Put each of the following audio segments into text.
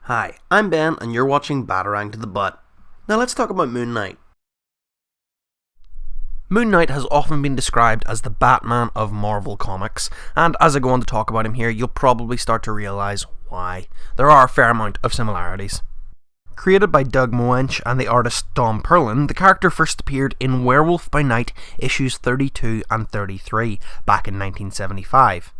Hi, I'm Ben and you're watching Batarang to the Butt. Now let's talk about Moon Knight. Moon Knight has often been described as the Batman of Marvel Comics, and as I go on to talk about him here, you'll probably start to realise why. There are a fair amount of similarities. Created by Doug Moench and the artist Don Perlin, the character first appeared in Werewolf by Night issues 32 and 33 back in 1975.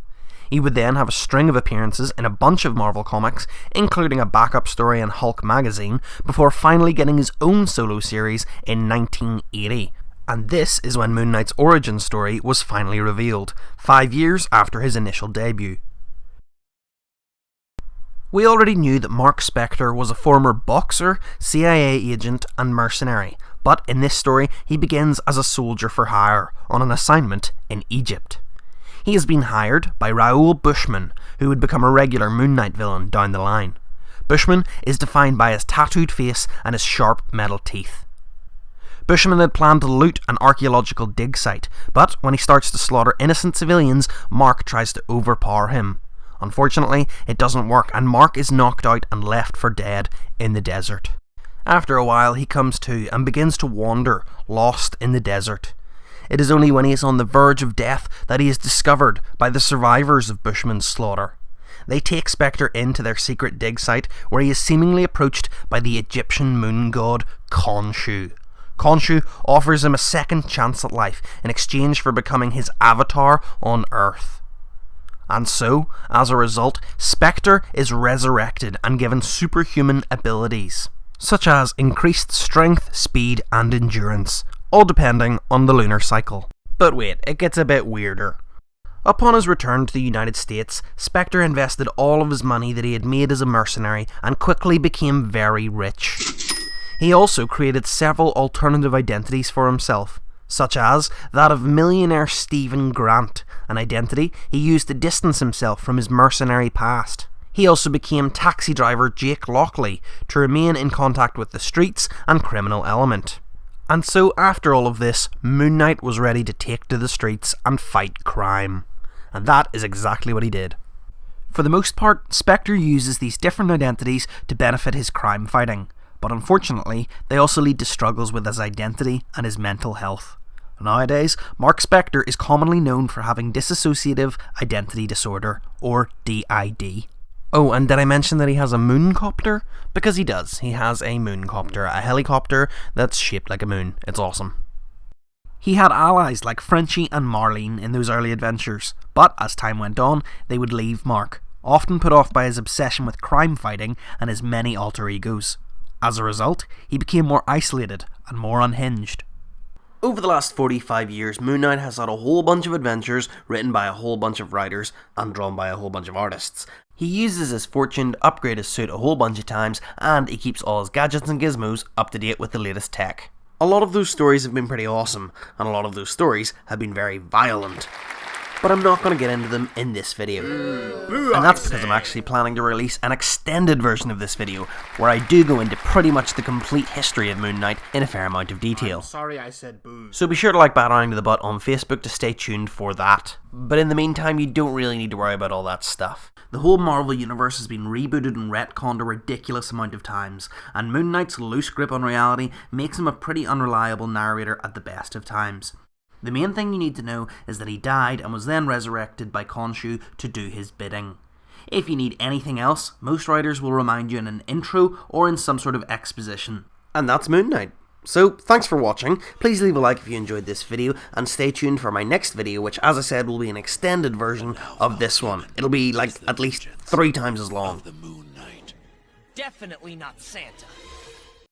He would then have a string of appearances in a bunch of Marvel comics, including a backup story in Hulk magazine, before finally getting his own solo series in 1980. And this is when Moon Knight's origin story was finally revealed, 5 years after his initial debut. We already knew that Mark Spector was a former boxer, CIA agent and mercenary, but in this story he begins as a soldier for hire on an assignment in Egypt. He has been hired by Raoul Bushman, who would become a regular Moon Knight villain down the line. Bushman is defined by his tattooed face and his sharp metal teeth. Bushman had planned to loot an archaeological dig site, but when he starts to slaughter innocent civilians, Mark tries to overpower him. Unfortunately, it doesn't work, and Mark is knocked out and left for dead in the desert. After a while, he comes to and begins to wander, lost in the desert. It is only when he is on the verge of death that he is discovered by the survivors of Bushman's slaughter. They take Spector into their secret dig site, where he is seemingly approached by the Egyptian moon god Khonshu. Khonshu offers him a second chance at life in exchange for becoming his avatar on Earth. And so, as a result, Spector is resurrected and given superhuman abilities, such as increased strength, speed and endurance, all depending on the lunar cycle. But wait, it gets a bit weirder. Upon his return to the United States, Spector invested all of his money that he had made as a mercenary and quickly became very rich. He also created several alternative identities for himself, such as that of millionaire Stephen Grant, an identity he used to distance himself from his mercenary past. He also became taxi driver Jake Lockley to remain in contact with the streets and criminal element. And so after all of this, Moon Knight was ready to take to the streets and fight crime. And that is exactly what he did. For the most part, Spector uses these different identities to benefit his crime fighting, but unfortunately, they also lead to struggles with his identity and his mental health. Nowadays, Mark Spector is commonly known for having dissociative identity disorder, or DID. Oh, and did I mention that he has a mooncopter? Because he does. He has a mooncopter, a helicopter that's shaped like a moon. It's awesome. He had allies like Frenchie and Marlene in those early adventures, but as time went on, they would leave Mark, often put off by his obsession with crime fighting and his many alter egos. As a result, he became more isolated and more unhinged. Over the last 45 years, Moon Knight has had a whole bunch of adventures written by a whole bunch of writers and drawn by a whole bunch of artists. He uses his fortune to upgrade his suit a whole bunch of times, and he keeps all his gadgets and gizmos up to date with the latest tech. A lot of those stories have been pretty awesome, and a lot of those stories have been very violent. But I'm not going to get into them in this video. And that's because I'm actually planning to release an extended version of this video, where I do go into pretty much the complete history of Moon Knight in a fair amount of detail. I'm sorry I said boo. So be sure to like Batarang to the Butt on Facebook to stay tuned for that. But in the meantime, you don't really need to worry about all that stuff. The whole Marvel universe has been rebooted and retconned a ridiculous amount of times, and Moon Knight's loose grip on reality makes him a pretty unreliable narrator at the best of times. The main thing you need to know is that he died and was then resurrected by Khonshu to do his bidding. If you need anything else, most writers will remind you in an intro or in some sort of exposition. And that's Moon Knight. So, thanks for watching. Please leave a like if you enjoyed this video, and stay tuned for my next video, which, as I said, will be an extended version of this one. It'll be like at least 3 times as long. Definitely not Santa.